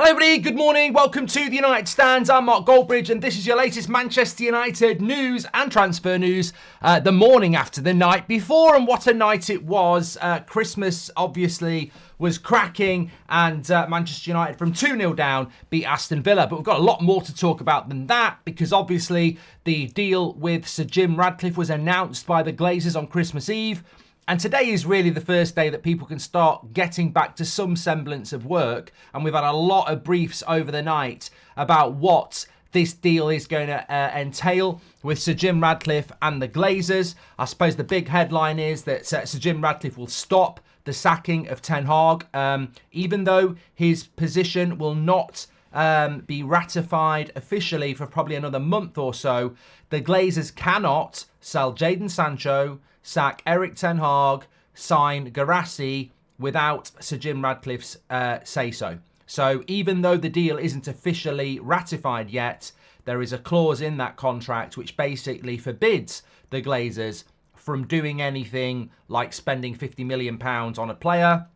Hello everybody, good morning, welcome to the United Stands. I'm Mark Goldbridge and this is your latest Manchester United news and transfer news the morning after the night before. And what a night it was. Christmas obviously was cracking and Manchester United from 2-0 down beat Aston Villa. But we've got a lot more to talk about than that because obviously the deal with Sir Jim Radcliffe was announced by the Glazers on Christmas Eve. And today is really the first day that people can start getting back to some semblance of work. And we've had a lot of briefs over the night about what this deal is going to entail with Sir Jim Radcliffe and the Glazers. I suppose the big headline is that Sir Jim Radcliffe will stop the sacking of Ten Hag, even though his position will not be ratified officially for probably another month or so. The Glazers cannot sell Jadon Sancho, sack Erik Ten Hag, sign Guirassy without Sir Jim Radcliffe's say-so. So even though the deal isn't officially ratified yet, there is a clause in that contract which basically forbids the Glazers from doing anything like spending £50 million on a player,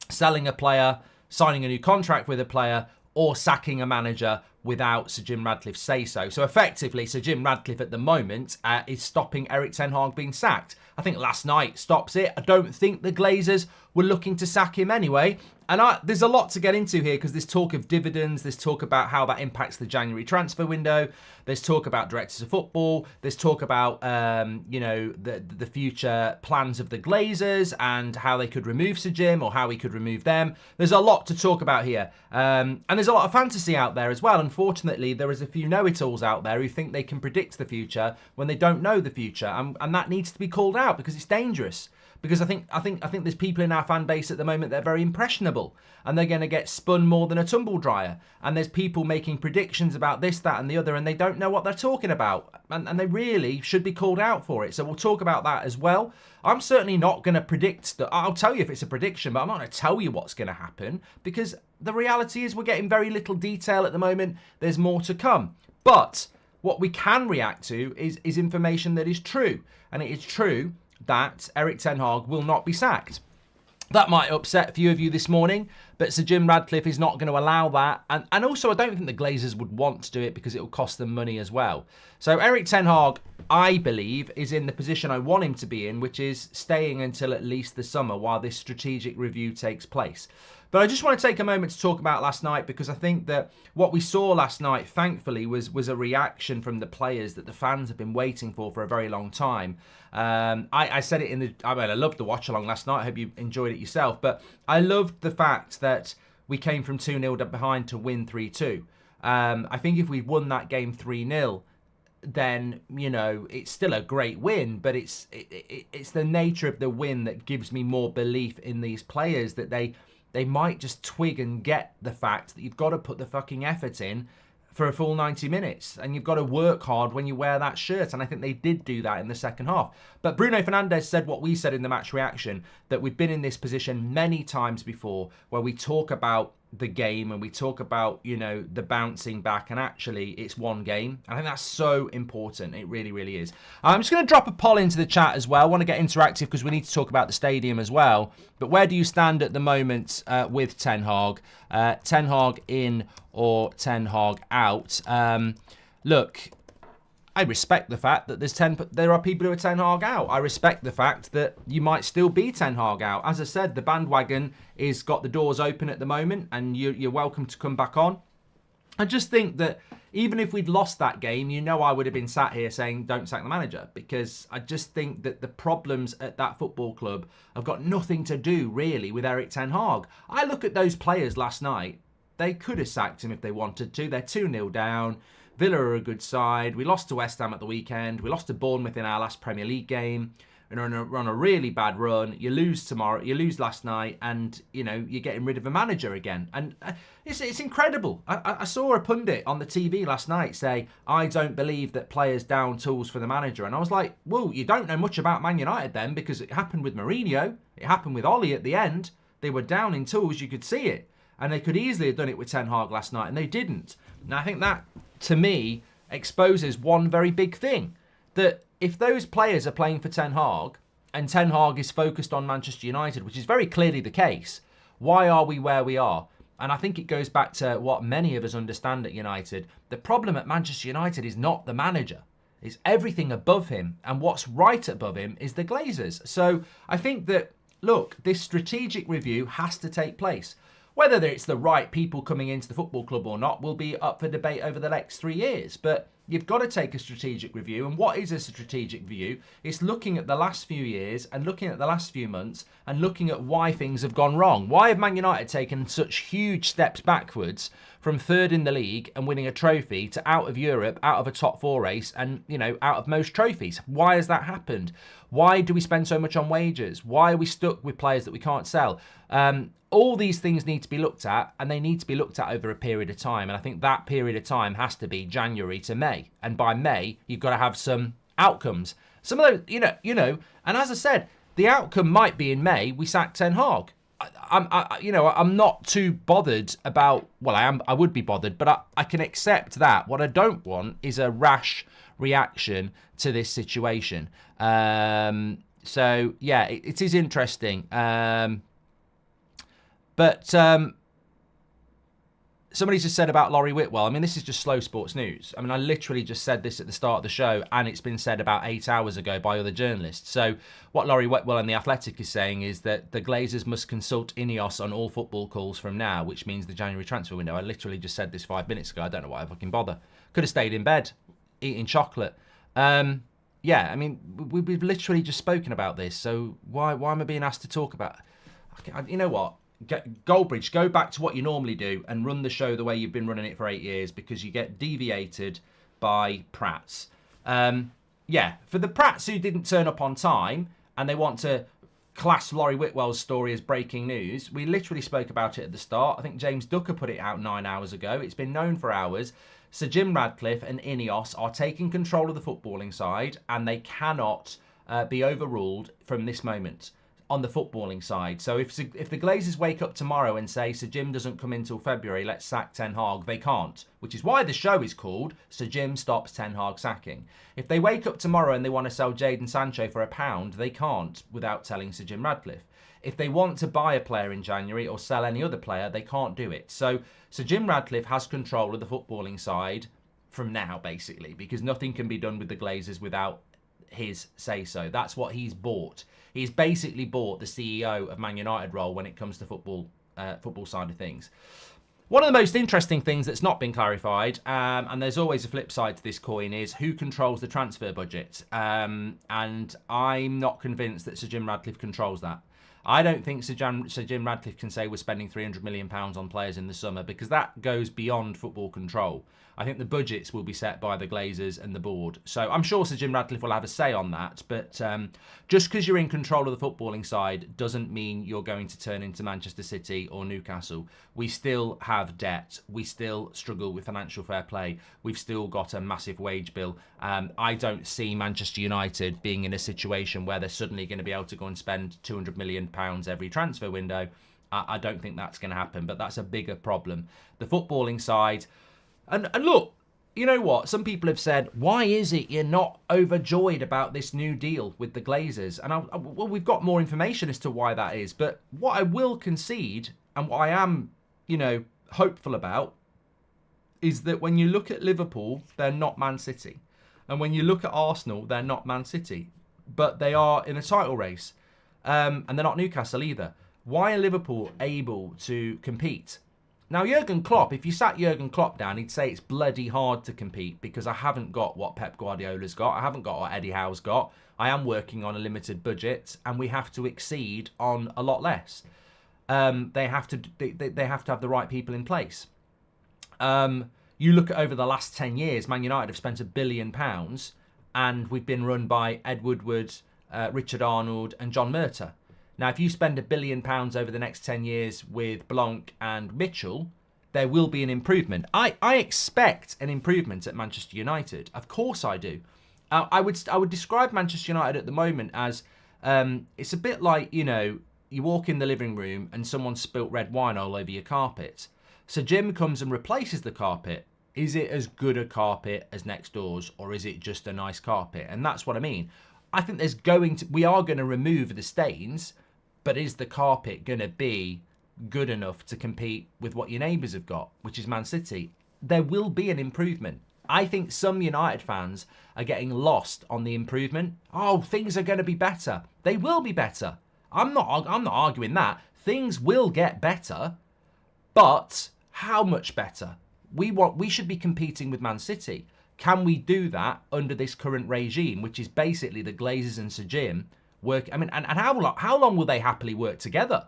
selling a player, signing a new contract with a player, or sacking a manager without Sir Jim Radcliffe's say-so. So effectively, Sir Jim Radcliffe at the moment is stopping Erik Ten Hag being sacked. I think last night stops it. I don't think the Glazers were looking to sack him anyway. And there's a lot to get into here because there's talk of dividends. There's talk about how that impacts the January transfer window. There's talk about directors of football. There's talk about, the future plans of the Glazers and how they could remove Sir Jim or how he could remove them. There's a lot to talk about here. And there's a lot of fantasy out there as well. Unfortunately, there is a few know-it-alls out there who think they can predict the future when they don't know the future. And that needs to be called out because it's dangerous. Because I think there's people in our fan base at the moment that are very impressionable and they're going to get spun more than a tumble dryer. And there's people making predictions about this, that and the other and they don't know what they're talking about. And they really should be called out for it. So we'll talk about that as well. I'm certainly not going to predict that. I'll tell you if it's a prediction, but I'm not going to tell you what's going to happen because the reality is we're getting very little detail at the moment. There's more to come. But what we can react to is information that is true. And it is true that Erik Ten Hag will not be sacked. That might upset a few of you this morning, but Sir Jim Radcliffe is not going to allow that. And also, I don't think the Glazers would want to do it because it will cost them money as well. So Erik Ten Hag, I believe, is in the position I want him to be in, which is staying until at least the summer while this strategic review takes place. But I just want to take a moment to talk about last night because I think that what we saw last night, thankfully, was a reaction from the players that the fans have been waiting for a very long time. I said it I loved the watch along last night. I hope you enjoyed it yourself. But I loved the fact that we came from 2-0 behind to win 3-2. I think if we'd won that game 3-0, then, it's still a great win, but it's the nature of the win that gives me more belief in these players that they might just twig and get the fact that you've got to put the fucking effort in for a full 90 minutes. And you've got to work hard when you wear that shirt. And I think they did do that in the second half. But Bruno Fernandes said what we said in the match reaction, that we've been in this position many times before where we talk about the game and we talk about, the bouncing back, and actually it's one game. I think that's so important. It really, really is. I'm just going to drop a poll into the chat as well. I want to get interactive because we need to talk about the stadium as well. But where do you stand at the moment with Ten Hag? Ten Hag in or Ten Hag out? Look, I respect the fact that there are people who are Ten Hag out. I respect the fact that you might still be Ten Hag out. As I said, the bandwagon is got the doors open at the moment and you're welcome to come back on. I just think that even if we'd lost that game, I would have been sat here saying don't sack the manager, because I just think that the problems at that football club have got nothing to do really with Erik Ten Hag. I look at those players last night. They could have sacked him if they wanted to. They're 2-0 down. Villa are a good side. We lost to West Ham at the weekend. We lost to Bournemouth in our last Premier League game. And we're on a really bad run. You lose tomorrow. You lose last night, and you're getting rid of a manager again. And it's incredible. I saw a pundit on the TV last night say, "I don't believe that players down tools for the manager." And I was like, "Well, you don't know much about Man United then, because it happened with Mourinho. It happened with Ollie at the end. They were down in tools. You could see it, and they could easily have done it with Ten Hag last night, and they didn't." And I think that, to me, exposes one very big thing, that if those players are playing for Ten Hag and Ten Hag is focused on Manchester United, which is very clearly the case, why are we where we are? And I think it goes back to what many of us understand at United. The problem at Manchester United is not the manager. It's everything above him. And what's right above him is the Glazers. So I think that, look, this strategic review has to take place. Whether it's the right people coming into the football club or not will be up for debate over the next 3 years. But you've got to take a strategic review. And what is a strategic review? It's looking at the last few years and looking at the last few months and looking at why things have gone wrong. Why have Man United taken such huge steps backwards from third in the league and winning a trophy to out of Europe, out of a top 4 race and, out of most trophies? Why has that happened? Why do we spend so much on wages? Why are we stuck with players that we can't sell? All these things need to be looked at, and they need to be looked at over a period of time. And I think that period of time has to be January to May. And by May, you've got to have some outcomes. Some of those, and as I said, the outcome might be in May, we sack Ten Hag. I'm not too bothered about, well, I would be bothered, but I can accept that. What I don't want is a rash reaction to this situation. So, yeah, it is interesting. But somebody just said about Laurie Whitwell. I mean, this is just slow sports news. I mean, I literally just said this at the start of the show, and it's been said about 8 hours ago by other journalists. So what Laurie Whitwell and The Athletic is saying is that the Glazers must consult Ineos on all football calls from now, which means the January transfer window. I literally just said this 5 minutes ago. I don't know why I fucking bother. Could have stayed in bed, eating chocolate. Yeah, I mean, we've literally just spoken about this. So why am I being asked to talk about it? You know what? Goldbridge, go back to what you normally do and run the show the way you've been running it for 8 years, because you get deviated by Prats. Yeah, for the Prats who didn't turn up on time and they want to class Laurie Whitwell's story as breaking news, we literally spoke about it at the start. I think James Ducker put it out 9 hours ago. It's been known for hours. Sir Jim Radcliffe and Ineos are taking control of the footballing side, and they cannot be overruled from this moment on the footballing side. So if the Glazers wake up tomorrow and say Sir Jim doesn't come in till February, let's sack Ten Hag, they can't, which is why the show is called Sir Jim Stops Ten Hag Sacking. If they wake up tomorrow and they want to sell Jadon Sancho for £1, they can't without telling Sir Jim Radcliffe. If they want to buy a player in January or sell any other player, they can't do it. So Sir Jim Radcliffe has control of the footballing side from now, basically, because nothing can be done with the Glazers without his say-so. That's what he's bought. He's basically bought the CEO of Man United role when it comes to football side of things. One of the most interesting things that's not been clarified, and there's always a flip side to this coin, is who controls the transfer budget. And I'm not convinced that Sir Jim Radcliffe controls that. I don't think Sir Jim Radcliffe can say we're spending £300 million on players in the summer, because that goes beyond football control. I think the budgets will be set by the Glazers and the board. So I'm sure Sir Jim Radcliffe will have a say on that. But just because you're in control of the footballing side doesn't mean you're going to turn into Manchester City or Newcastle. We still have debt. We still struggle with financial fair play. We've still got a massive wage bill. I don't see Manchester United being in a situation where they're suddenly going to be able to go and spend £200 million every transfer window. I don't think that's going to happen, but that's a bigger problem. The footballing side... And look, you know what? Some people have said, why is it you're not overjoyed about this new deal with the Glazers? And well, we've got more information as to why that is. But what I will concede, and what I am, hopeful about, is that when you look at Liverpool, they're not Man City. And when you look at Arsenal, they're not Man City. But they are in a title race. And they're not Newcastle either. Why are Liverpool able to compete? Now, Jurgen Klopp, if you sat Jurgen Klopp down, he'd say it's bloody hard to compete because I haven't got what Pep Guardiola's got. I haven't got what Eddie Howe's got. I am working on a limited budget, and we have to exceed on a lot less. They have to have the right people in place. You look at over the last 10 years, Man United have spent £1 billion, and we've been run by Ed Woodward, Richard Arnold, and John Murtagh. Now, if you spend £1 billion over the next 10 years with Blanc and Mitchell, there will be an improvement. I expect an improvement at Manchester United. Of course I do. I would describe Manchester United at the moment as, it's a bit like, you walk in the living room and someone spilt red wine all over your carpet. So Jim comes and replaces the carpet. Is it as good a carpet as next door's, or is it just a nice carpet? And that's what I mean. I think we are going to remove the stains, but is the carpet going to be good enough to compete with what your neighbours have got, which is Man City. There will be an improvement. I think some United fans are getting lost on the improvement. Oh, things are going to be better. They will be better. I'm not arguing that. Things will get better, but how much better? We should be competing with Man City. Can we do that under this current regime, which is basically the Glazers and Sir Jim work? I mean, and how long will they happily work together?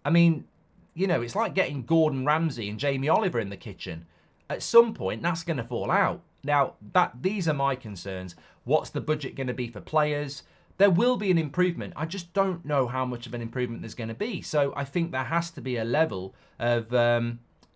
I mean, you know, it's like getting Gordon Ramsay and Jamie Oliver in the kitchen. At some point, that's going to fall out. Now, these are my concerns. What's the budget going to be for players? There will be an improvement. I just don't know how much of an improvement there's going to be. So I think there has to be a level of,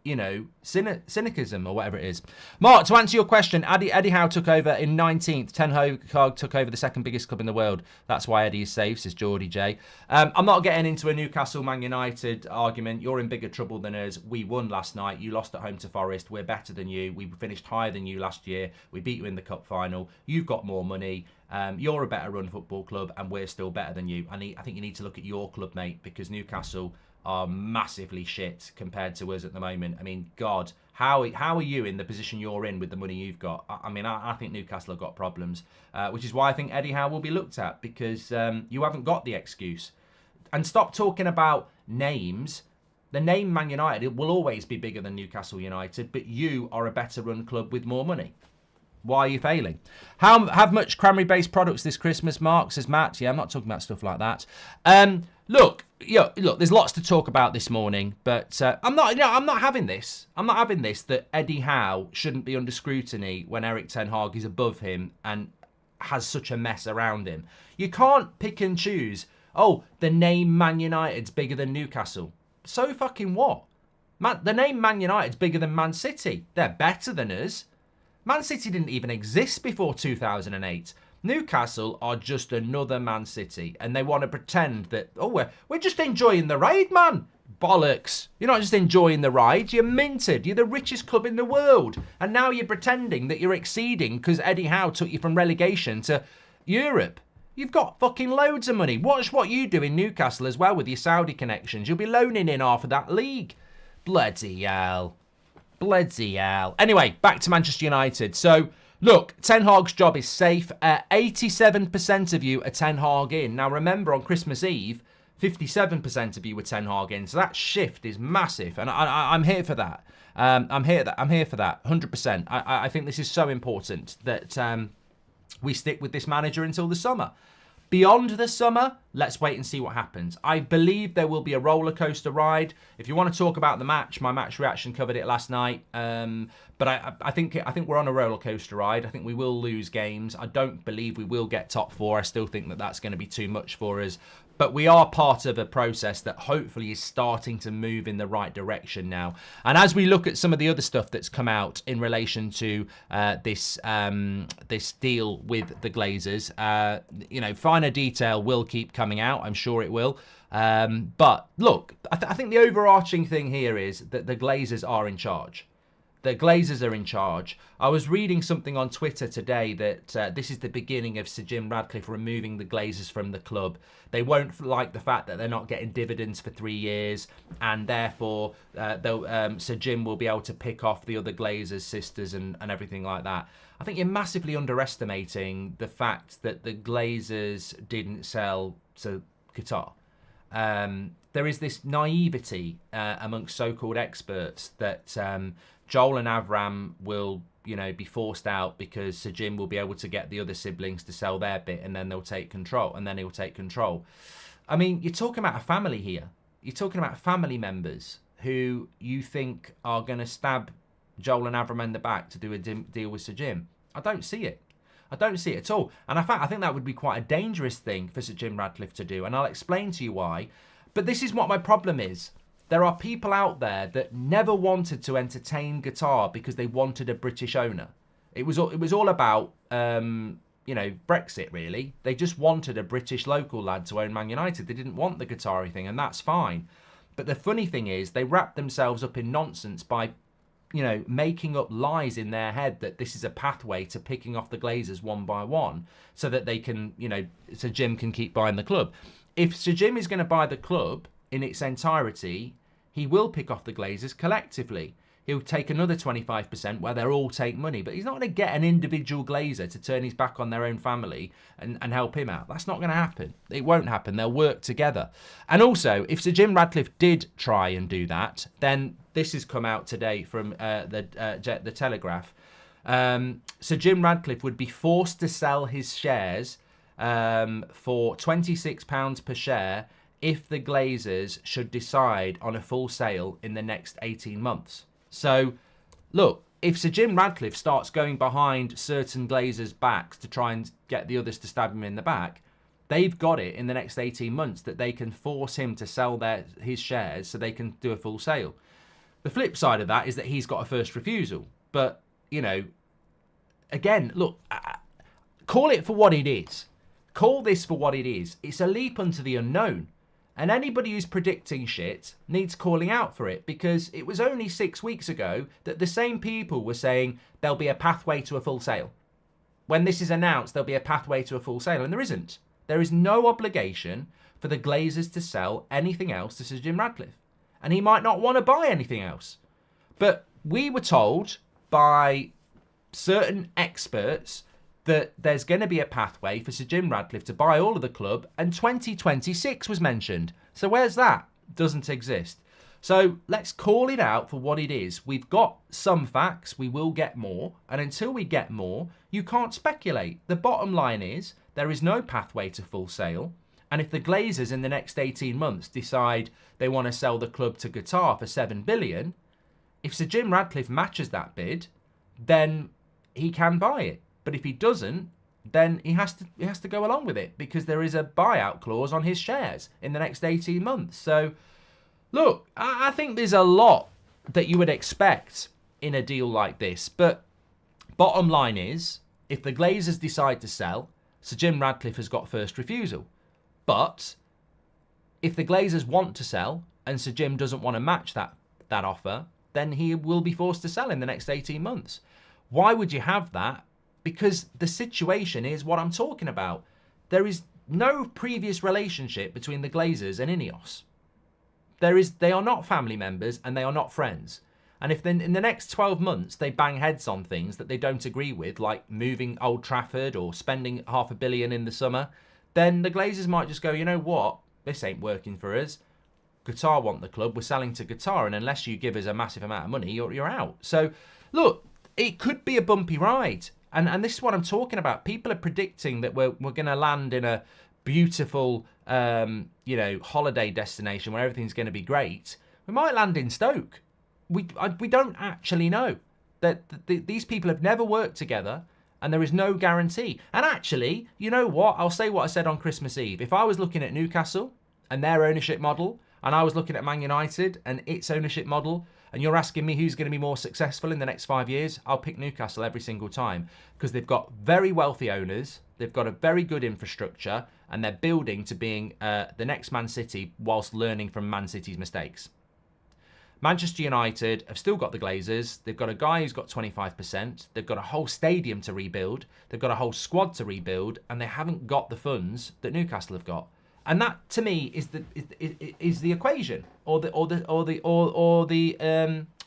you know, cynicism or whatever it is. Mark, to answer your question, Eddie Howe took over in 19th. Ten Hag took over the second biggest club in the world. That's why Eddie is safe, says Geordie J. I'm not getting into a Newcastle Man United argument. You're in bigger trouble than us. We won last night. You lost at home to Forest. We're better than you. We finished higher than you last year. We beat you in the cup final. You've got more money. You're a better run football club and we're still better than you. I think you need to look at your club, mate, because Newcastle are massively shit compared to us at the moment. I mean, God, how are you in the position you're in with the money you've got? I mean, I think Newcastle have got problems, which is why I think Eddie Howe will be looked at, because you haven't got the excuse. And stop talking about names. The name Man United will always be bigger than Newcastle United, but you are a better run club with more money. Why are you failing? Have much cranberry-based products this Christmas, Mark, says Matt. Yeah, I'm not talking about stuff like that. Look, there's lots to talk about this morning, but I'm not having this. I'm not having this that Eddie Howe shouldn't be under scrutiny when Erik ten Hag is above him and has such a mess around him. You can't pick and choose. Oh, the name Man United's bigger than Newcastle. So fucking what? The name Man United's bigger than Man City. They're better than us. Man City didn't even exist before 2008. Newcastle are just another Man City, and they want to pretend that, oh, we're just enjoying the ride, man. Bollocks. You're not just enjoying the ride, you're minted. You're the richest club in the world. And now you're pretending that you're exceeding because Eddie Howe took you from relegation to Europe. You've got fucking loads of money. Watch what you do in Newcastle as well with your Saudi connections. You'll be loaning in half of that league. Bloody hell. Bloody hell. Anyway, back to Manchester United. So, look, Ten Hag's job is safe. 87% of you are Ten Hag in. Now, remember, on Christmas Eve, 57% of you were Ten Hag in. So that shift is massive, and I'm here for that. I'm here for that, 100%. I think this is so important that we stick with this manager until the summer. Beyond the summer, let's wait and see what happens. I believe there will be a roller coaster ride. If you want to talk about the match, my match reaction covered it last night. But I think we're on a roller coaster ride. I think we will lose games. I don't believe we will get top four. I still think that that's going to be too much for us. But we are part of a process that hopefully is starting to move in the right direction now. And as we look at some of the other stuff that's come out in relation to this deal with the Glazers, finer detail will keep coming out. I'm sure it will. But look, I think the overarching thing here is that the Glazers are in charge. The Glazers are in charge. I was reading something on Twitter today that this is the beginning of Sir Jim Radcliffe removing the Glazers from the club. They won't like the fact that they're not getting dividends for 3 years, and therefore Sir Jim will be able to pick off the other Glazers' sisters and everything like that. I think you're massively underestimating the fact that the Glazers didn't sell to Qatar. There is this naivety amongst so-called experts that Joel and Avram will, be forced out because Sir Jim will be able to get the other siblings to sell their bit, and then they'll take control, and then he'll take control. I mean, you're talking about a family here. You're talking about family members who you think are going to stab Joel and Avram in the back to do a deal with Sir Jim. I don't see it. I don't see it at all. And in fact, I think that would be quite a dangerous thing for Sir Jim Radcliffe to do, and I'll explain to you why. But this is what my problem is. There are people out there that never wanted to entertain Qatar because they wanted a British owner. It was all about, Brexit, really. They just wanted a British local lad to own Man United. They didn't want the Qatari thing, and that's fine. But the funny thing is, they wrapped themselves up in nonsense by, making up lies in their head that this is a pathway to picking off the Glazers one by one so that they can, Sir Jim can keep buying the club. If Sir Jim is going to buy the club in its entirety, he will pick off the Glazers collectively. He'll take another 25% where they'll all take money, but he's not going to get an individual Glazer to turn his back on their own family and help him out. That's not going to happen. It won't happen. They'll work together. And also, if Sir Jim Radcliffe did try and do that, then this has come out today from the Telegraph. Sir Jim Radcliffe would be forced to sell his shares for £26 per share if the Glazers should decide on a full sale in the next 18 months. So, look, if Sir Jim Radcliffe starts going behind certain Glazers' backs to try and get the others to stab him in the back, they've got it in the next 18 months that they can force him to sell his shares so they can do a full sale. The flip side of that is that he's got a first refusal. But, you know, again, look, call it for what it is. Call this for what it is. It's a leap into the unknown. And anybody who's predicting shit needs calling out for it, because it was only 6 weeks ago that the same people were saying there'll be a pathway to a full sale. When this is announced, there'll be a pathway to a full sale, and there isn't. There is no obligation for the Glazers to sell anything else to Sir Jim Radcliffe. And he might not want to buy anything else. But we were told by certain experts that there's going to be a pathway for Sir Jim Radcliffe to buy all of the club, and 2026 was mentioned. So where's that? Doesn't exist. So let's call it out for what it is. We've got some facts, we will get more, and until we get more, you can't speculate. The bottom line is there is no pathway to full sale, and if the Glazers in the next 18 months decide they want to sell the club to Qatar for $7 billion, if Sir Jim Radcliffe matches that bid, then he can buy it. But if he doesn't, then he has to go along with it, because there is a buyout clause on his shares in the next 18 months. So, look, I think there's a lot that you would expect in a deal like this. But bottom line is, if the Glazers decide to sell, Sir Jim Radcliffe has got first refusal. But if the Glazers want to sell and Sir Jim doesn't want to match that offer, then he will be forced to sell in the next 18 months. Why would you have that? Because the situation is what I'm talking about. There is no previous relationship between the Glazers and Ineos. They are not family members and they are not friends. And if then in the next 12 months they bang heads on things that they don't agree with, like moving Old Trafford or spending $500 million in the summer, then the Glazers might just go, you know what, this ain't working for us. Qatar want the club, we're selling to Qatar, and unless you give us a massive amount of money, you're out. So, look, it could be a bumpy ride. And this is what I'm talking about. People are predicting that we're going to land in a beautiful, holiday destination where everything's going to be great. We might land in Stoke. We don't actually know. These people have never worked together, and there is no guarantee. And actually, you know what? I'll say what I said on Christmas Eve. If I was looking at Newcastle and their ownership model, and I was looking at Man United and its ownership model, and you're asking me who's going to be more successful in the next 5 years, I'll pick Newcastle every single time, because they've got very wealthy owners, they've got a very good infrastructure, and they're building to being the next Man City whilst learning from Man City's mistakes. Manchester United have still got the Glazers. They've got a guy who's got 25%. They've got a whole stadium to rebuild. They've got a whole squad to rebuild, and they haven't got the funds that Newcastle have got. And that, to me, is the equation, or the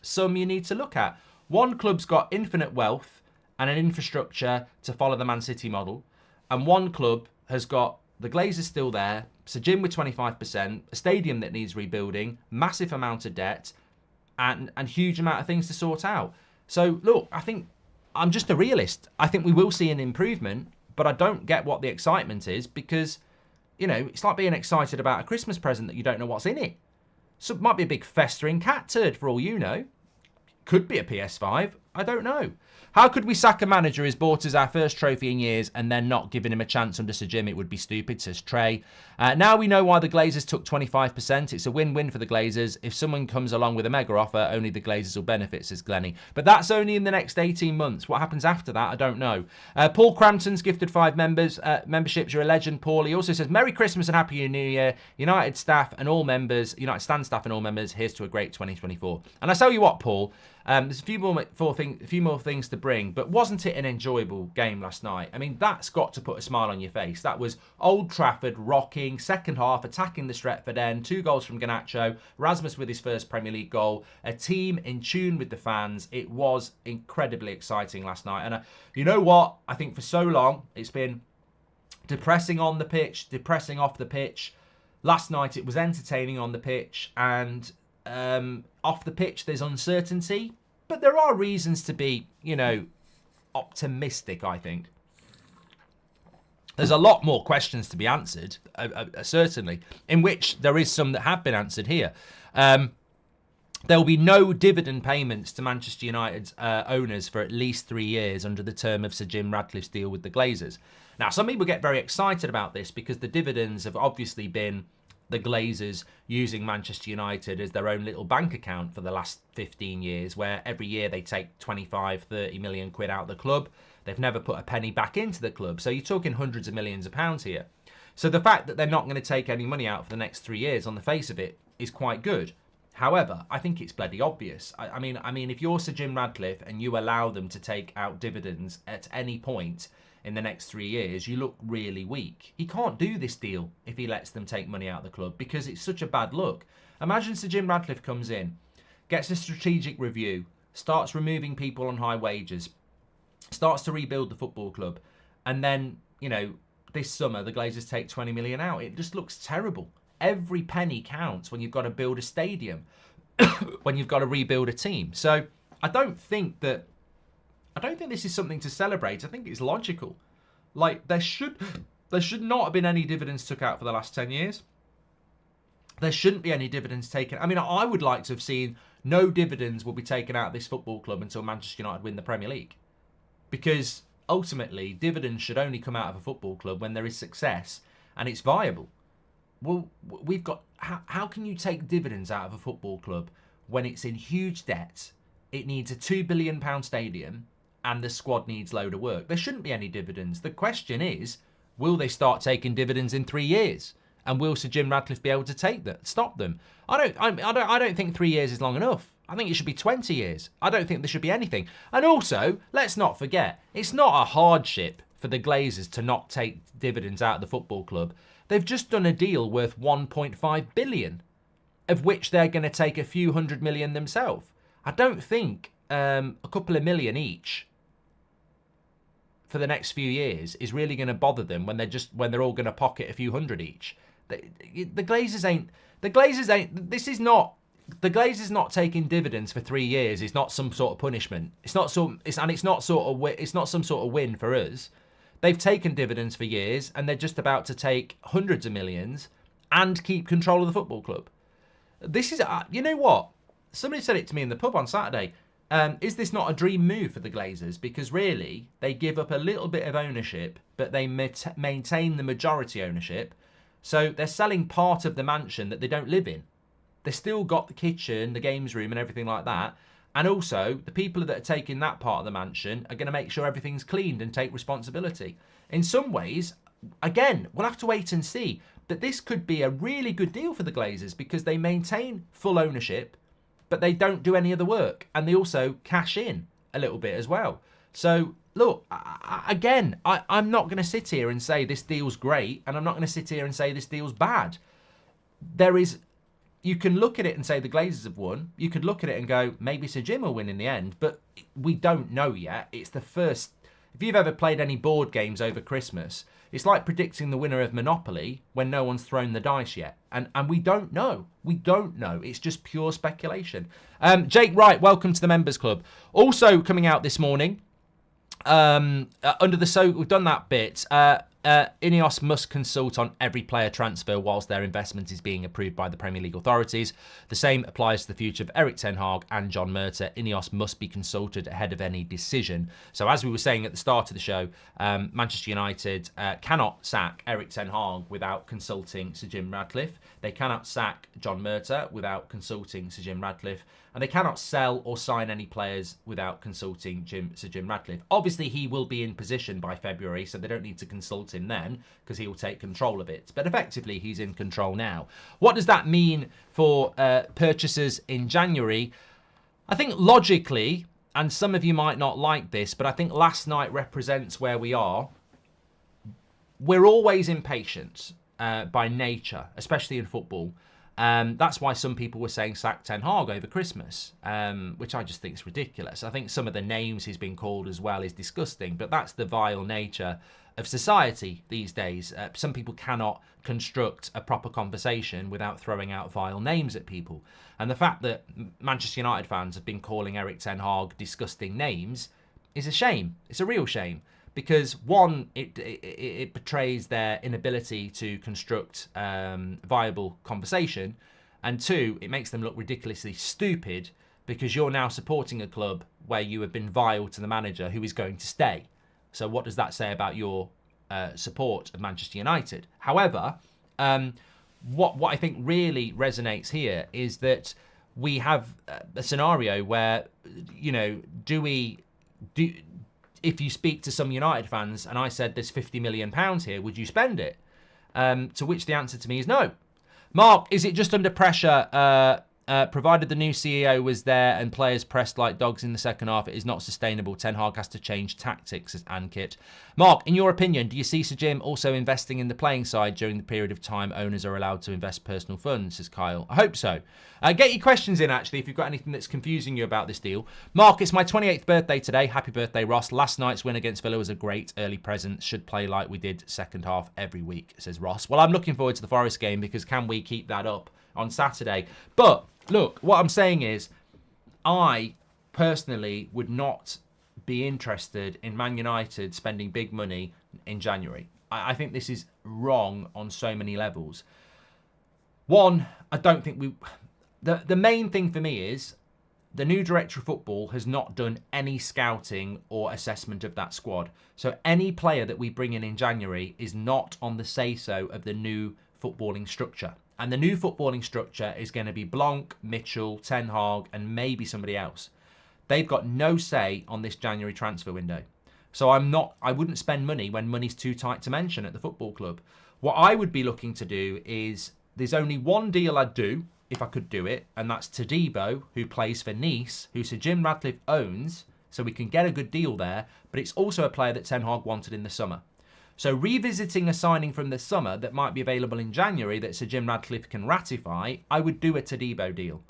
sum you need to look at. One club's got infinite wealth and an infrastructure to follow the Man City model, and one club has got the Glazers still there, Sir Jim with 25%, a stadium that needs rebuilding, massive amount of debt, and huge amount of things to sort out. So, look, I think I'm just a realist. I think we will see an improvement, but I don't get what the excitement is, because, you know, it's like being excited about a Christmas present that you don't know what's in it. So it might be a big festering cat turd for all you know. Could be a PS5. I don't know. How could we sack a manager who's bought us our first trophy in years and then not giving him a chance under Sir Jim? It would be stupid, says Trey. Now we know why the Glazers took 25%. It's a win-win for the Glazers. If someone comes along with a mega offer, only the Glazers will benefit, says Glennie. But that's only in the next 18 months. What happens after that, I don't know. Paul Crampton's gifted 5 memberships. You're a legend, Paul. He also says, Merry Christmas and Happy New Year. United staff and all members, United Stand staff and all members, here's to a great 2024. And I tell you what, Paul, There's a few more things to bring, but wasn't it an enjoyable game last night? I mean, that's got to put a smile on your face. That was Old Trafford rocking, second half, attacking the Stretford end, 2 goals from Garnacho, Rasmus with his first Premier League goal, a team in tune with the fans. It was incredibly exciting last night. And you know what? I think for so long, it's been depressing on the pitch, depressing off the pitch. Last night, it was entertaining on the pitch, and off the pitch, there's uncertainty, but there are reasons to be, optimistic, I think. There's a lot more questions to be answered, certainly, in which there is some that have been answered here. There will be no dividend payments to Manchester United's owners for at least 3 years under the term of Sir Jim Radcliffe's deal with the Glazers. Now, some people get very excited about this because the dividends have obviously been the Glazers using Manchester United as their own little bank account for the last 15 years, where every year they take 25, 30 million quid out of the club. They've never put a penny back into the club. So you're talking hundreds of millions of pounds here. So the fact that they're not going to take any money out for the next 3 years on the face of it is quite good. However, I think it's bloody obvious. I mean, if you're Sir Jim Radcliffe and you allow them to take out dividends at any point in the next 3 years, you look really weak. He can't do this deal if he lets them take money out of the club because it's such a bad look. Imagine Sir Jim Radcliffe comes in, gets a strategic review, starts removing people on high wages, starts to rebuild the football club, and then, this summer the Glazers take 20 million out. It just looks terrible. Every penny counts when you've got to build a stadium, when you've got to rebuild a team. So I don't think this is something to celebrate. I think it's logical. Like, there should not have been any dividends took out for the last 10 years. There shouldn't be any dividends taken. I mean, I would like to have seen no dividends will be taken out of this football club until Manchester United win the Premier League. Because ultimately, dividends should only come out of a football club when there is success and it's viable. Well, we've got... How can you take dividends out of a football club when it's in huge debt, it needs a £2 billion stadium, and the squad needs load of work? There shouldn't be any dividends. The question is, will they start taking dividends in 3 years? And will Sir Jim Radcliffe be able to stop them? I don't think 3 years is long enough. I think it should be 20 years. I don't think there should be anything. And also, let's not forget, it's not a hardship for the Glazers to not take dividends out of the football club. They've just done a deal worth 1.5 billion, of which they're going to take a few hundred million themselves. I don't think a couple of million each for the next few years is really going to bother them when they're all going to pocket a few hundred each. The Glazers ain't. The Glazers not taking dividends for 3 years is not some sort of punishment. It's not some sort of win for us. They've taken dividends for years, and they're just about to take hundreds of millions and keep control of the football club. This is, you know what? Somebody said it to me in the pub on Saturday. Is this not a dream move for the Glazers? Because really, they give up a little bit of ownership, but they maintain the majority ownership. So they're selling part of the mansion that they don't live in. They've still got the kitchen, the games room, and everything like that. And also, the people that are taking that part of the mansion are going to make sure everything's cleaned and take responsibility. In some ways, again, we'll have to wait and see. But this could be a really good deal for the Glazers because they maintain full ownership, but they don't do any other work. And they also cash in a little bit as well. So, look, I'm not going to sit here and say this deal's great, and I'm not going to sit here and say this deal's bad. You can look at it and say the Glazers have won. You could look at it and go, maybe Sir Jim will win in the end, but we don't know yet. It's the first... If you've ever played any board games over Christmas, it's like predicting the winner of Monopoly when no one's thrown the dice yet. And we don't know. We don't know. It's just pure speculation. Jake Wright, welcome to the Members Club. Also coming out this morning, we've done that bit. Ineos must consult on every player transfer whilst their investment is being approved by the Premier League authorities. The same applies to the future of Erik ten Hag and John Murtough. Ineos must be consulted ahead of any decision. So as we were saying at the start of the show, Manchester United cannot sack Erik ten Hag without consulting Sir Jim Radcliffe. They cannot sack John Murtough without consulting Sir Jim Radcliffe. And they cannot sell or sign any players without consulting Sir Jim Radcliffe. Obviously, he will be in position by February, so they don't need to consult him then because he will take control of it. But effectively, he's in control now. What does that mean for purchases in January? I think logically, and some of you might not like this, but I think last night represents where we are. We're always impatient by nature, especially in football. That's why some people were saying sack Ten Hag over Christmas, which I just think is ridiculous. I think some of the names he's been called as well is disgusting, but that's the vile nature of society these days. Some people cannot construct a proper conversation without throwing out vile names at people. And the fact that Manchester United fans have been calling Erik Ten Hag disgusting names is a shame. It's a real shame. Because one, it betrays their inability to construct viable conversation, and two, it makes them look ridiculously stupid because you're now supporting a club where you have been vile to the manager who is going to stay. So what does that say about your support of Manchester United? However, what I think really resonates here is that we have a scenario where, you know, if you speak to some United fans and I said there's £50 million here, would you spend it? To which the answer to me is no. Mark, is it just under pressure? Provided the new CEO was there and players pressed like dogs in the second half, it is not sustainable. Ten Hag has to change tactics, says Ankit. Mark, in your opinion, do you see Sir Jim also investing in the playing side during the period of time owners are allowed to invest personal funds, says Kyle? I hope so. Get your questions in, actually, if you've got anything that's confusing you about this deal. Mark, it's my 28th birthday today. Happy birthday, Ross. Last night's win against Villa was a great early present. Should play like we did second half every week, says Ross. Well, I'm looking forward to the Forest game because can we keep that up on Saturday? But look, what I'm saying is I personally would not be interested in Man United spending big money in January. I think this is wrong on so many levels. One, I don't think we... The main thing for me is the new director of football has not done any scouting or assessment of that squad. So any player that we bring in January is not on the say-so of the new footballing structure. And the new footballing structure is going to be Blanc, Mitchell, Ten Hag, and maybe somebody else. They've got no say on this January transfer window. So I wouldn't spend money when money's too tight to mention at the football club. What I would be looking to do is, there's only one deal I'd do, if I could do it, and that's Todibo, who plays for Nice, who Sir Jim Radcliffe owns, so we can get a good deal there, but it's also a player that Ten Hag wanted in the summer. So revisiting a signing from the summer that might be available in January that Sir Jim Radcliffe can ratify, I would do a Todibo deal.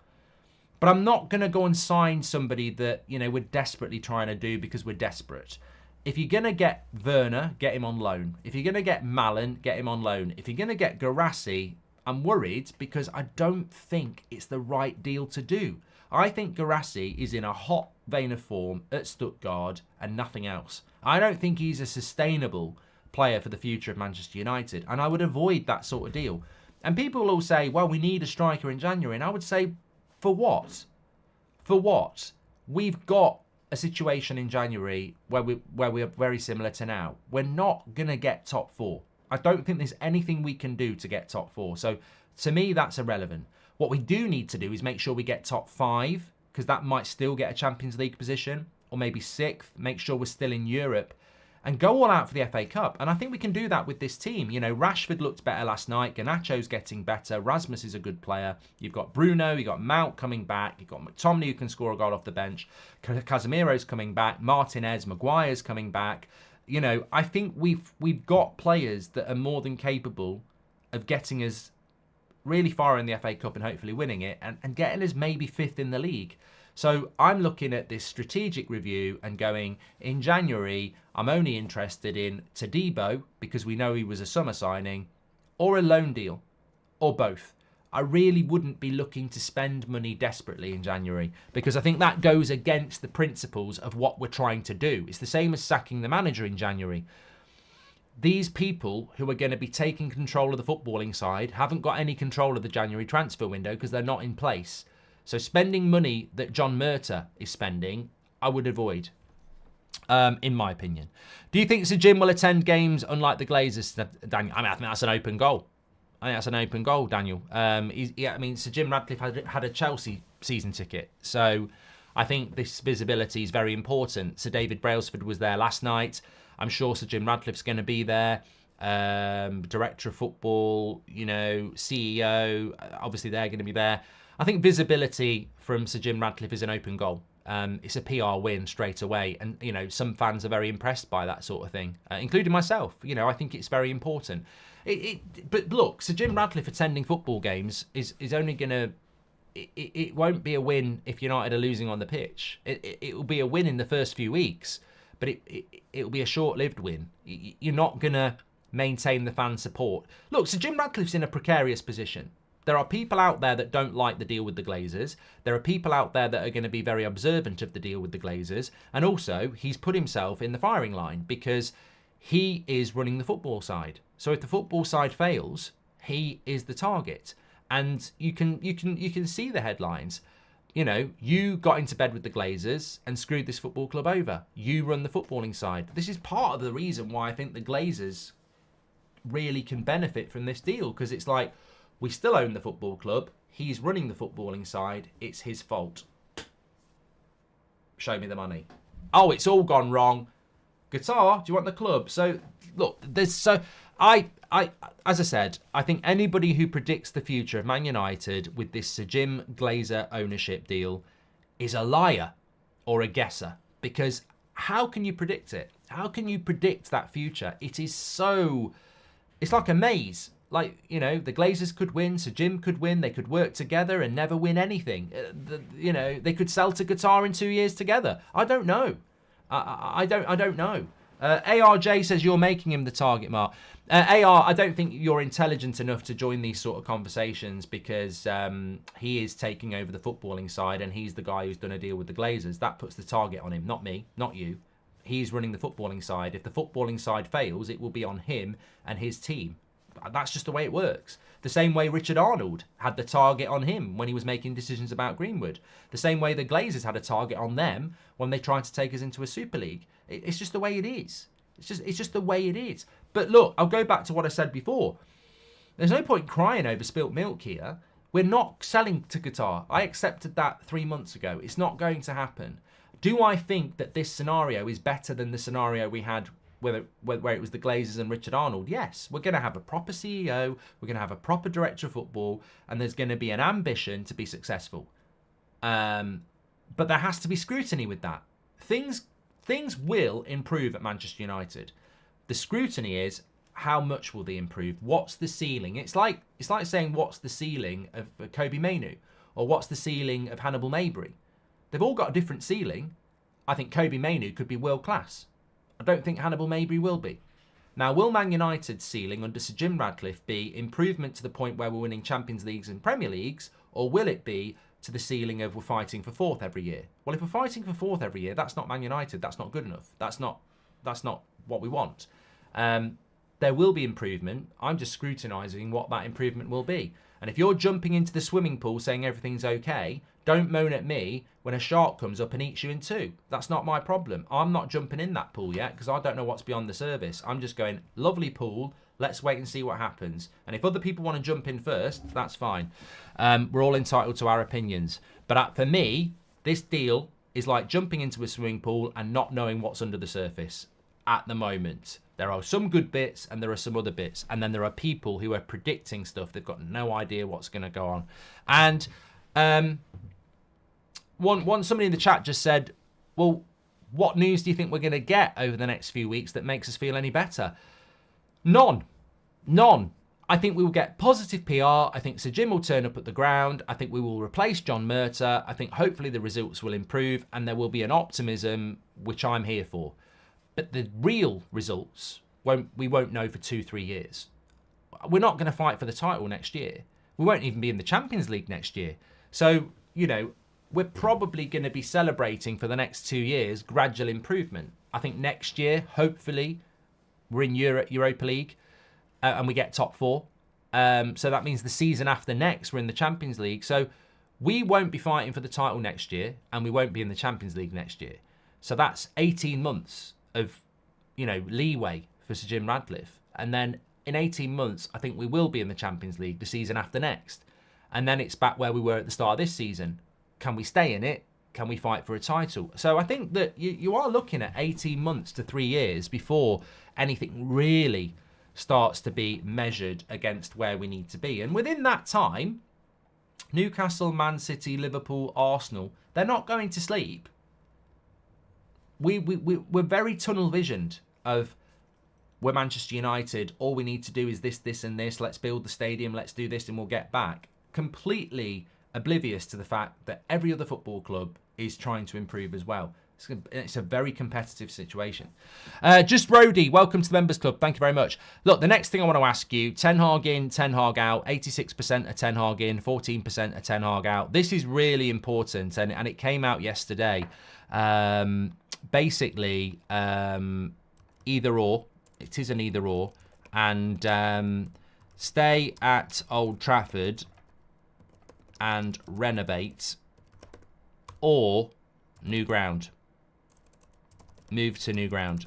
But I'm not going to go and sign somebody that, you know, we're desperately trying to do because we're desperate. If you're going to get Werner, get him on loan. If you're going to get Malen, get him on loan. If you're going to get Guirassy, I'm worried because I don't think it's the right deal to do. I think Guirassy is in a hot vein of form at Stuttgart and nothing else. I don't think he's a sustainable player for the future of Manchester United, and I would avoid that sort of deal. And people will say, well, we need a striker in January, and I would say, for what? For what? We've got a situation in January where we're very similar to now. We're not going to get top four. I don't think there's anything we can do to get top four. So to me, that's irrelevant. What we do need to do is make sure we get top five, because that might still get a Champions League position, or maybe sixth, make sure we're still in Europe, and go all out for the FA Cup. And I think we can do that with this team. You know, Rashford looked better last night. Garnacho's getting better. Rasmus is a good player. You've got Bruno. You've got Mount coming back. You've got McTominay who can score a goal off the bench. Casemiro's coming back. Martinez, Maguire's coming back. You know, I think we've got players that are more than capable of getting us really far in the FA Cup and hopefully winning it and getting us maybe fifth in the league. So I'm looking at this strategic review and going, in January, I'm only interested in Todibo because we know he was a summer signing, or a loan deal, or both. I really wouldn't be looking to spend money desperately in January because I think that goes against the principles of what we're trying to do. It's the same as sacking the manager in January. These people who are going to be taking control of the footballing side haven't got any control of the January transfer window because they're not in place. So spending money that John Murta is spending, I would avoid, in my opinion. Do you think Sir Jim will attend games unlike the Glazers, Daniel? I think that's an open goal. Daniel. Sir Jim Radcliffe had a Chelsea season ticket. So I think this visibility is very important. Sir David Brailsford was there last night. I'm sure Sir Jim Radcliffe's going to be there. Director of football, you know, CEO, obviously they're going to be there. I think visibility from Sir Jim Radcliffe is an open goal. It's a PR win straight away, and some fans are very impressed by that sort of thing, including myself. I think it's very important. But look, Sir Jim Radcliffe attending football games is only going to. It won't be a win if United are losing on the pitch. It will be a win in the first few weeks, but it will be a short-lived win. You're not going to maintain the fan support. Look, Sir Jim Radcliffe's in a precarious position. There are people out there that don't like the deal with the Glazers. There are people out there that are going to be very observant of the deal with the Glazers. And also, he's put himself in the firing line because he is running the football side. So if the football side fails, he is the target. And you can see the headlines. You got into bed with the Glazers and screwed this football club over. You run the footballing side. This is part of the reason why I think the Glazers really can benefit from this deal, because it's like, we still own the football club. He's running the footballing side. It's his fault. Show me the money. Oh, it's all gone wrong. Qatar, do you want the club? So, look, as I said, I think anybody who predicts the future of Man United with this Sir Jim Glazer ownership deal is a liar or a guesser. Because how can you predict it? How can you predict that future? It's like a maze. Like, the Glazers could win, Sir Jim could win, they could work together and never win anything. They could sell to Qatar in 2 years together. I don't know. I don't know. ARJ says you're making him the target, Mark. AR, I don't think you're intelligent enough to join these sort of conversations, because he is taking over the footballing side and he's the guy who's done a deal with the Glazers. That puts the target on him, not me, not you. He's running the footballing side. If the footballing side fails, it will be on him and his team. That's just the way it works. The same way Richard Arnold had the target on him when he was making decisions about Greenwood. The same way the Glazers had a target on them when they tried to take us into a Super League. It's just the way it is. It's just the way it is. But look, I'll go back to what I said before. There's no point crying over spilt milk here. We're not selling to Qatar. I accepted that 3 months ago. It's not going to happen. Do I think that this scenario is better than the scenario we had where it was the Glazers and Richard Arnold? Yes, we're going to have a proper CEO, we're going to have a proper director of football, and there's going to be an ambition to be successful. But there has to be scrutiny with that. Things will improve at Manchester United. The scrutiny is, how much will they improve? What's the ceiling? It's like saying, what's the ceiling of Kobe Mainoo? Or what's the ceiling of Hannibal Mabry? They've all got a different ceiling. I think Kobe Mainoo could be world class. I don't think Hannibal Mabry will be. Now, will Man United's ceiling under Sir Jim Radcliffe be improvement to the point where we're winning Champions Leagues and Premier Leagues, or will it be to the ceiling of we're fighting for fourth every year? Well, if we're fighting for fourth every year, that's not Man United. That's not good enough. That's not what we want. There will be improvement. I'm just scrutinising what that improvement will be. And if you're jumping into the swimming pool saying everything's okay, don't moan at me when a shark comes up and eats you in two. That's not my problem. I'm not jumping in that pool yet because I don't know what's beyond the surface. I'm just going, lovely pool, let's wait and see what happens. And if other people want to jump in first, that's fine. We're all entitled to our opinions. But for me, this deal is like jumping into a swimming pool and not knowing what's under the surface at the moment. There are some good bits and there are some other bits. And then there are people who are predicting stuff. They've got no idea what's going to go on. And somebody in the chat just said, well, what news do you think we're going to get over the next few weeks that makes us feel any better? None. I think we will get positive PR. I think Sir Jim will turn up at the ground. I think we will replace John Murtagh. I think hopefully the results will improve and there will be an optimism, which I'm here for. But the real results, we won't know for 2-3 years. We're not going to fight for the title next year. We won't even be in the Champions League next year. So, we're probably going to be celebrating for the next 2 years gradual improvement. I think next year, hopefully, we're in Europa League and we get top 4. So that means the season after next, we're in the Champions League. So we won't be fighting for the title next year and we won't be in the Champions League next year. So that's 18 months of, leeway for Sir Jim Radcliffe. And then in 18 months, I think we will be in the Champions League the season after next. And then it's back where we were at the start of this season. Can we stay in it? Can we fight for a title? So I think that you are looking at 18 months to 3 years before anything really starts to be measured against where we need to be. And within that time, Newcastle, Man City, Liverpool, Arsenal, they're not going to sleep. We're very tunnel visioned of, we're Manchester United, all we need to do is this, this and this, let's build the stadium, let's do this and we'll get back. Completely oblivious to the fact that every other football club is trying to improve as well. It's a very competitive situation. Just Rhodey, welcome to the Members Club. Thank you very much. Look, the next thing I want to ask you, Ten Hag in, Ten Hag out, 86% of Ten Hag in, 14% of Ten Hag out. This is really important, and it came out yesterday. Basically, either or. It is an either or. And stay at Old Trafford and renovate, or new ground. Move to new ground.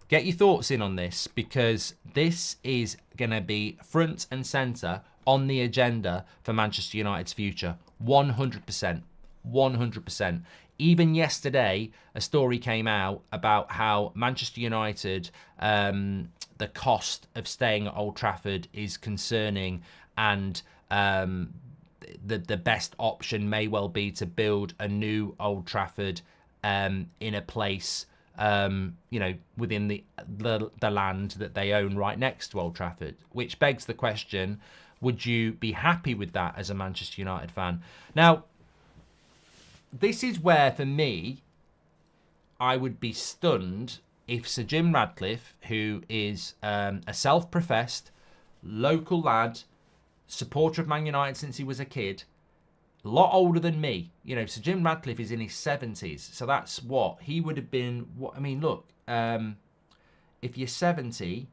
Get your thoughts in on this, because this is going to be front and centre on the agenda for Manchester United's future. 100%. 100%. Even yesterday, a story came out about how Manchester United, the cost of staying at Old Trafford is concerning, and the best option may well be to build a new Old Trafford in a place, within the land that they own right next to Old Trafford, which begs the question, would you be happy with that as a Manchester United fan? Now, this is where, for me, I would be stunned if Sir Jim Radcliffe, who is a self-professed local lad, supporter of Man United since he was a kid, a lot older than me. Sir Jim Radcliffe is in his 70s. So that's what he would have been. Look, if you're 70,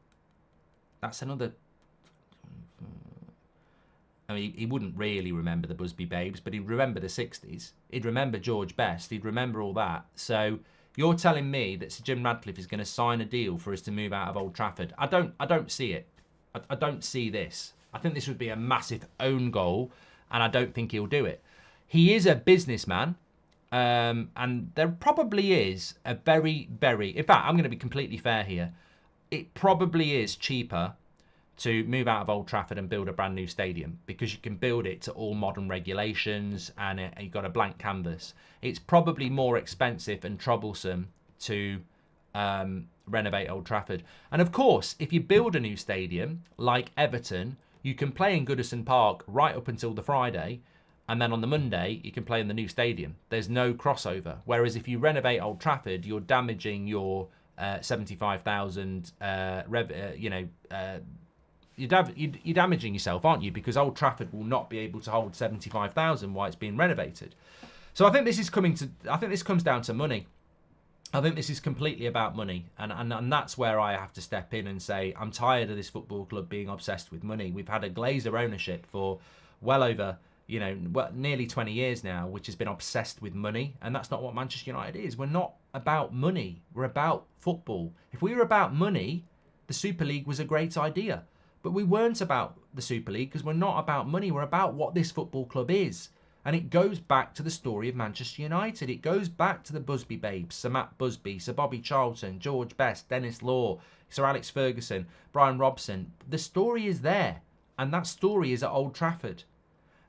that's another. He wouldn't really remember the Busby Babes, but he'd remember the 60s. He'd remember George Best. He'd remember all that. So you're telling me that Sir Jim Radcliffe is going to sign a deal for us to move out of Old Trafford? I don't see it. I don't see this. I think this would be a massive own goal, and I don't think he'll do it. He is a businessman, and there probably is a very, very... In fact, I'm going to be completely fair here. It probably is cheaper to move out of Old Trafford and build a brand new stadium, because you can build it to all modern regulations, and you've got a blank canvas. It's probably more expensive and troublesome to renovate Old Trafford. And of course, if you build a new stadium like Everton, you can play in Goodison Park right up until the Friday, and then on the Monday you can play in the new stadium. There's no crossover. Whereas if you renovate Old Trafford, you're damaging your 75,000 you're damaging yourself, aren't you? Because Old Trafford will not be able to hold 75,000 while it's being renovated. So I think this comes down to money. I think this is completely about money, and that's where I have to step in and say, I'm tired of this football club being obsessed with money. We've had a Glazer ownership for well over, nearly 20 years now, which has been obsessed with money, and that's not what Manchester United is. We're not about money. We're about football. If we were about money, the Super League was a great idea. But we weren't about the Super League because we're not about money. We're about what this football club is. And it goes back to the story of Manchester United. It goes back to the Busby Babes, Sir Matt Busby, Sir Bobby Charlton, George Best, Dennis Law, Sir Alex Ferguson, Brian Robson. The story is there. And that story is at Old Trafford.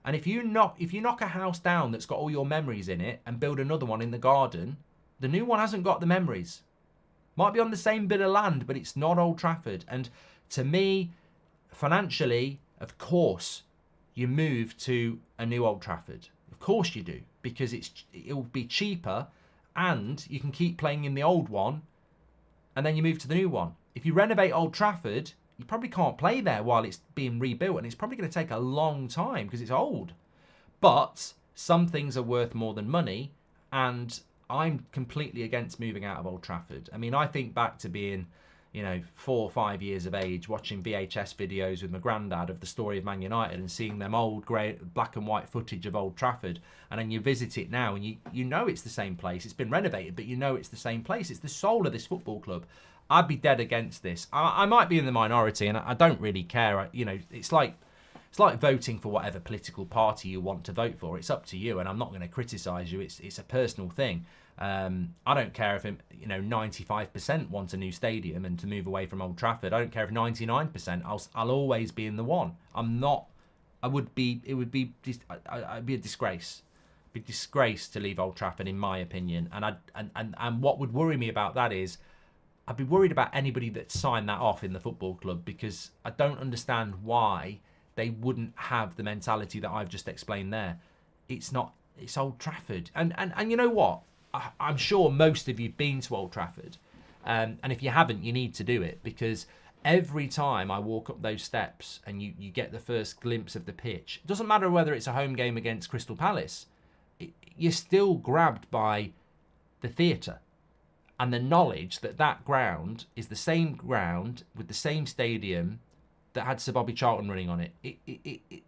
And if you knock a house down that's got all your memories in it and build another one in the garden, the new one hasn't got the memories. Might be on the same bit of land, but it's not Old Trafford. And to me, financially, of course, you move to a new Old Trafford. Of course you do, because it'll be cheaper, and you can keep playing in the old one, and then you move to the new one. If you renovate Old Trafford, you probably can't play there while it's being rebuilt, and it's probably going to take a long time because it's old. But some things are worth more than money, and I'm completely against moving out of Old Trafford. I think back to being 4 or 5 years of age, watching VHS videos with my granddad of the story of Man United and seeing them old grey black and white footage of Old Trafford, and then you visit it now and you know it's the same place. It's been renovated, but you know it's the same place. It's the soul of this football club. I'd be dead against this. I might be in the minority, and I don't really care. It's like voting for whatever political party you want to vote for. It's up to you, and I'm not going to criticise you. It's a personal thing. I don't care if 95% want a new stadium and to move away from Old Trafford. I don't care if 99%. I'll always be in the one. I'm not It would be I'd be a disgrace. It'd be a disgrace to leave Old Trafford, in my opinion. And what would worry me about that is I'd be worried about anybody that signed that off in the football club, because I don't understand why they wouldn't have the mentality that I've just explained there. It's Old Trafford. And you know what? I'm sure most of you've been to Old Trafford. And if you haven't, you need to do it, because every time I walk up those steps and you get the first glimpse of the pitch, it doesn't matter whether it's a home game against Crystal Palace, you're still grabbed by the theatre and the knowledge that that ground is the same ground with the same stadium that had Sir Bobby Charlton running on it.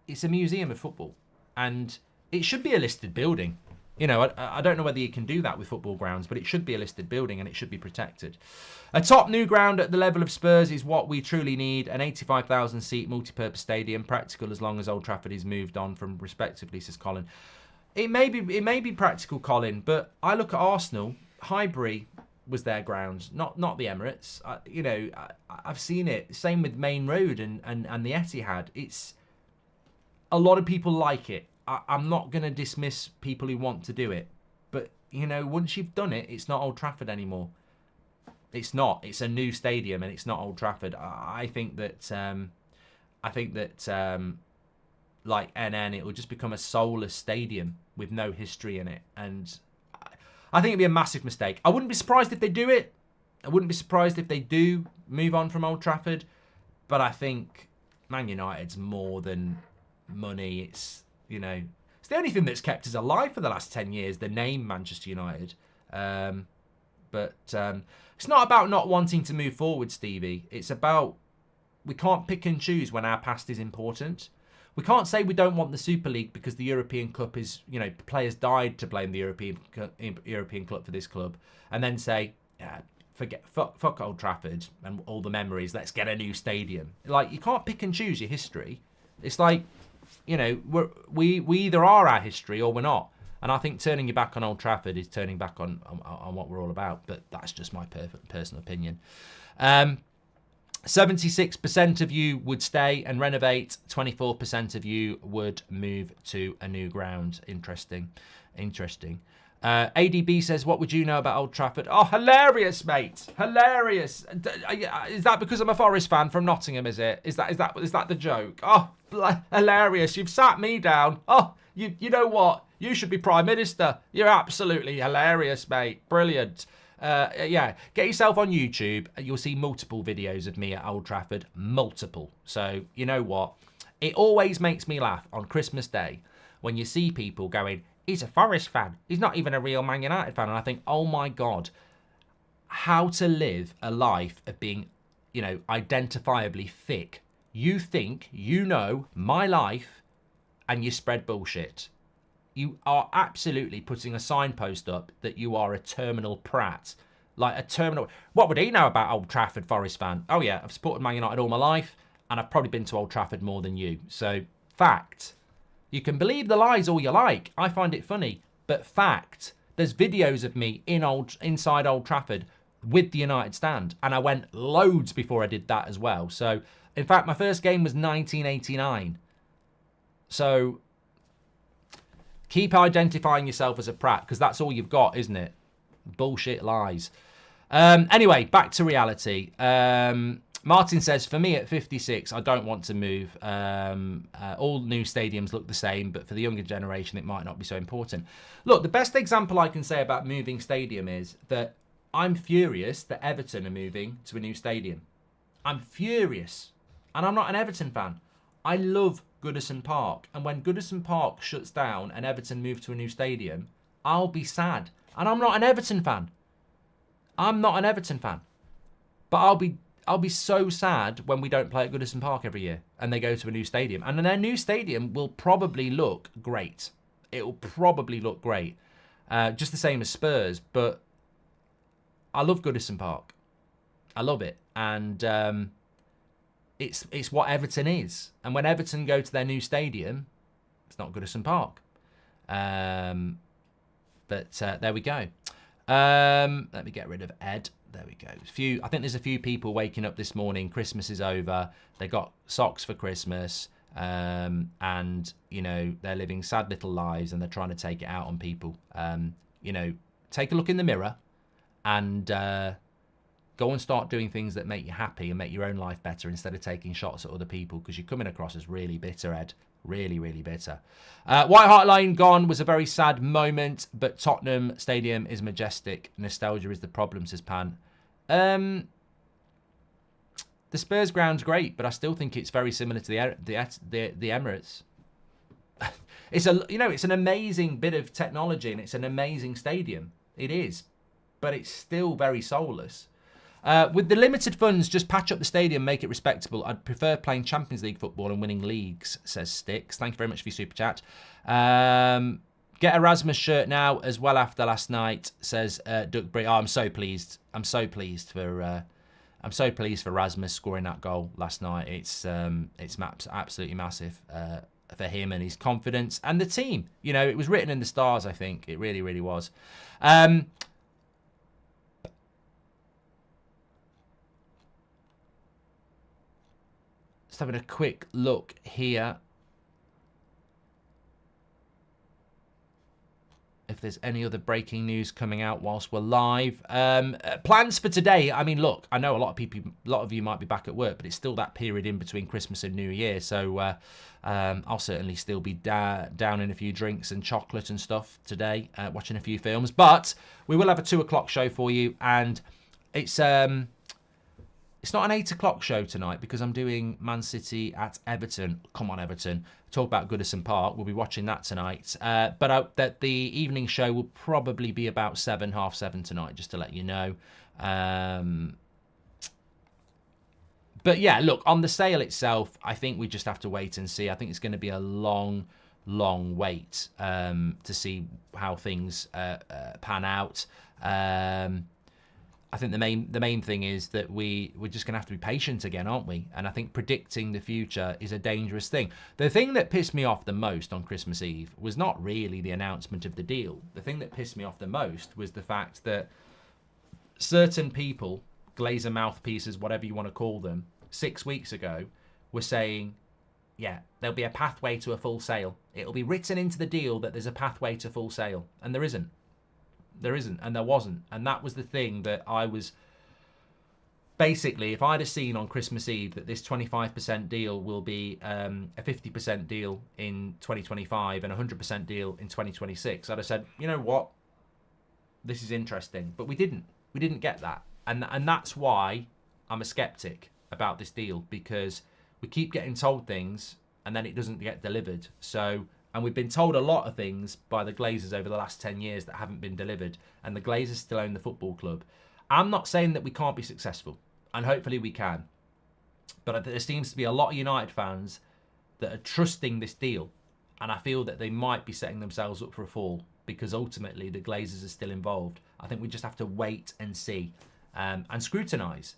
It's a museum of football, and it should be a listed building. You know, I don't know whether you can do that with football grounds, but it should be a listed building and it should be protected. A top new ground at the level of Spurs is what we truly need. An 85,000 seat multi-purpose stadium, practical as long as Old Trafford is moved on from respectively, says Colin. It may be practical, Colin, but I look at Arsenal. Highbury was their ground, not the Emirates. I've seen it. Same with Main Road and the Etihad. It's a lot of people like it. I'm not going to dismiss people who want to do it, but once you've done it, it's not Old Trafford anymore. It's not. It's a new stadium, and it's not Old Trafford. I think that like NN, it will just become a soulless stadium with no history in it, and I think it'd be a massive mistake. I wouldn't be surprised if they do it. I wouldn't be surprised if they do move on from Old Trafford, but I think Man United's more than money. It's the only thing that's kept us alive for the last 10 years, the name Manchester United. But it's not about not wanting to move forward, Stevie. It's about we can't pick and choose when our past is important. We can't say we don't want the Super League because the European Cup is, players died to blame the European Cup for this club, and then say, fuck Old Trafford and all the memories, let's get a new stadium. Like, you can't pick and choose your history. It's like, we either are our history or we're not. And I think turning your back on Old Trafford is turning back on what we're all about. But that's just my personal opinion. 76% of you would stay and renovate. 24% of you would move to a new ground. Interesting. ADB says, what would you know about Old Trafford? Oh, hilarious, mate. Hilarious. Is that because I'm a Forest fan from Nottingham, is it? Is that the joke? Oh, hilarious. You've sat me down. Oh, you know what? You should be Prime Minister. You're absolutely hilarious, mate. Brilliant. Get yourself on YouTube. You'll see multiple videos of me at Old Trafford. Multiple. So, you know what? It always makes me laugh on Christmas Day when you see people going, he's a Forest fan. He's not even a real Man United fan. And I think, oh my God, how to live a life of being, identifiably thick. You think you know my life and you spread bullshit. You are absolutely putting a signpost up that you are a terminal prat. Like a terminal. What would he know about Old Trafford, Forest fan? Oh yeah, I've supported Man United all my life and I've probably been to Old Trafford more than you. So, fact. You can believe the lies all you like. I find it funny. But fact, there's videos of me inside Old Trafford with the United stand. And I went loads before I did that as well. So, in fact, my first game was 1989. So, keep identifying yourself as a prat, because that's all you've got, isn't it? Bullshit lies. Anyway, back to reality. Martin says, for me at 56, I don't want to move. All new stadiums look the same, but for the younger generation, it might not be so important. Look, the best example I can say about moving stadium is that I'm furious that Everton are moving to a new stadium. I'm furious. And I'm not an Everton fan. I love Goodison Park. And when Goodison Park shuts down and Everton move to a new stadium, I'll be sad. And I'm not an Everton fan. But I'll be so sad when we don't play at Goodison Park every year and they go to a new stadium. And then their new stadium will probably look great. It will probably look great. Just the same as Spurs. But I love Goodison Park. I love it. And it's what Everton is. And when Everton go to their new stadium, it's not Goodison Park. But there we go. Let me get rid of Ed. There we go. I think there's a few people waking up this morning. Christmas is over. They got socks for Christmas. And, you know, they're living sad little lives and they're trying to take it out on people. You know, take a look in the mirror and go and start doing things that make you happy and make your own life better instead of taking shots at other people, because you're coming across as really bitter, Ed. Really, really bitter. White Hart Lane gone was a very sad moment, but Tottenham Stadium is majestic. Nostalgia is the problem, says Pan. The Spurs ground's great, but I still think it's very similar to the Emirates. It's an amazing bit of technology and it's an amazing stadium. It is, but it's still very soulless. With the limited funds, just patch up the stadium, make it respectable. I'd prefer playing Champions League football and winning leagues, says Sticks. Thank you very much for your super chat. Get a Rasmus shirt now as well after last night, says Duckbury. Oh, I'm so pleased. I'm so pleased for Rasmus scoring that goal last night. It's absolutely massive for him and his confidence and the team. You know, it was written in the stars, I think. It really, really was. Just having a quick look here. If there's any other breaking news coming out whilst we're live. Plans for today. I mean, look, I know a lot of you might be back at work, but it's still that period in between Christmas and New Year. So I'll certainly still be down in a few drinks and chocolate and stuff today, watching a few films. But we will have a 2 o'clock show for you, and it's not an 8 o'clock show tonight because I'm doing Man City at Everton. Come on, Everton. Talk about Goodison Park. We'll be watching that tonight. But the evening show will probably be about 7:30 tonight, just to let you know. But yeah, look, on the sale itself, I think we just have to wait and see. I think it's going to be a long wait to see how things pan out. I think the main thing is that we're just going to have to be patient again, aren't we? And I think predicting the future is a dangerous thing. The thing that pissed me off the most on Christmas Eve was not really the announcement of the deal. The thing that pissed me off the most was the fact that certain people, Glazer mouthpieces, whatever you want to call them, 6 weeks ago were saying, yeah, there'll be a pathway to a full sale. It'll be written into the deal that there's a pathway to full sale. And there isn't. There isn't, and there wasn't. And that was the thing that I was... Basically, if I'd have seen on Christmas Eve that this 25% deal will be a 50% deal in 2025 and a 100% deal in 2026, I'd have said, you know what? This is interesting. But we didn't. We didn't get that. And that's why I'm a skeptic about this deal, because we keep getting told things and then it doesn't get delivered. So... And we've been told a lot of things by the Glazers over the last 10 years that haven't been delivered. And the Glazers still own the football club. I'm not saying that we can't be successful. And hopefully we can. But there seems to be a lot of United fans that are trusting this deal. And I feel that they might be setting themselves up for a fall. Because ultimately the Glazers are still involved. I think we just have to wait and see. And scrutinise.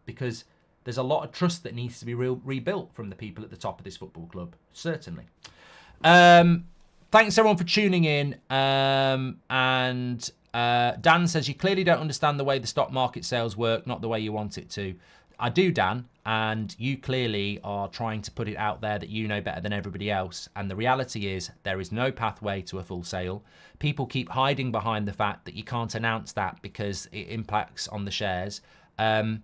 Because there's a lot of trust that needs to be rebuilt from the people at the top of this football club. Certainly. Thanks everyone for tuning in. Dan says, you clearly don't understand the way the stock market sales work, not the way you want it to. I do, Dan, and you clearly are trying to put it out there that you know better than everybody else. And the reality is there is no pathway to a full sale. People keep hiding behind the fact that you can't announce that because it impacts on the shares. That's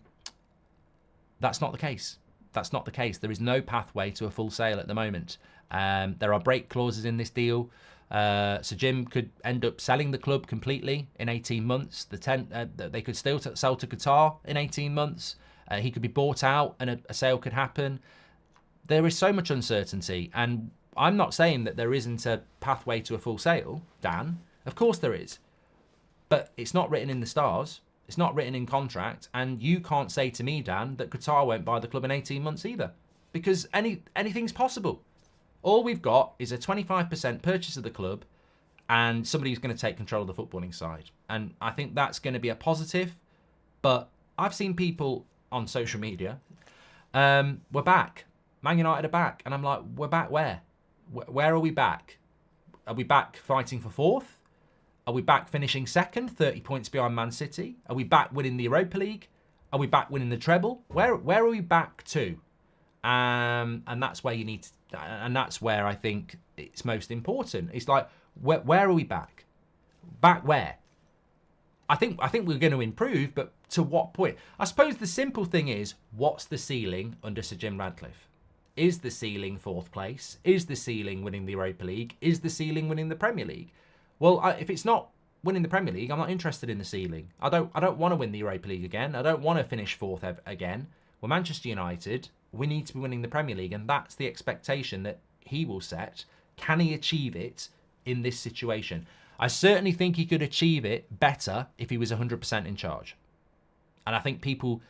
not the case. That's not the case. There is no pathway to a full sale at the moment. There are break clauses in this deal. So Jim could end up selling the club completely in 18 months. They could still sell to Qatar in 18 months. He could be bought out and a sale could happen. There is so much uncertainty. And I'm not saying that there isn't a pathway to a full sale, Dan. Of course there is. But it's not written in the stars. It's not written in contract. And you can't say to me, Dan, that Qatar won't buy the club in 18 months either. Because anything's possible. All we've got is a 25% purchase of the club and somebody who's going to take control of the footballing side. And I think that's going to be a positive. But I've seen people on social media, we're back. Man United are back. And I'm like, we're back where? Where are we back? Are we back fighting for fourth? Are we back finishing second, 30 points behind Man City? Are we back winning the Europa League? Are we back winning the treble? Where are we back to? And that's where you need to, and that's where I think it's most important. It's like, where are we back? Back where? I think we're going to improve, but to what point? I suppose the simple thing is, what's the ceiling under Sir Jim Radcliffe? Is the ceiling 4th place? Is the ceiling winning the Europa League? Is the ceiling winning the Premier League? Well, if it's not winning the Premier League, I'm not interested in the ceiling. I don't want to win the Europa League again. I don't want to finish 4th again. We're Manchester United. We need to be winning the Premier League, and that's the expectation that he will set. Can he achieve it in this situation? I certainly think he could achieve it better if he was 100% in charge. And I think people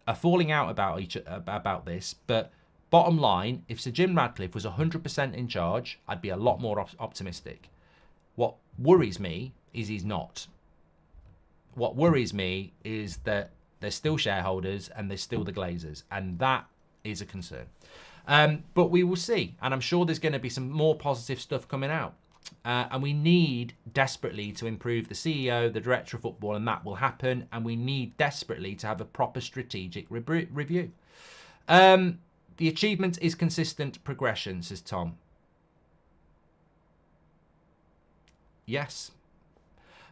are falling out about this, but bottom line, if Sir Jim Radcliffe was 100% in charge, I'd be a lot more optimistic. What worries me is he's not. What worries me is that there's still shareholders and there's still the Glazers, and that is a concern. But we will see, and I'm sure there's going to be some more positive stuff coming out. And we need desperately to improve the CEO, the director of football, and that will happen. And we need desperately to have a proper strategic review. The achievement is consistent progression, says Tom. Yes.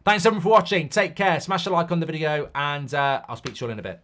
Thanks everyone for watching. Take care. Smash a like on the video, and I'll speak to you all in a bit.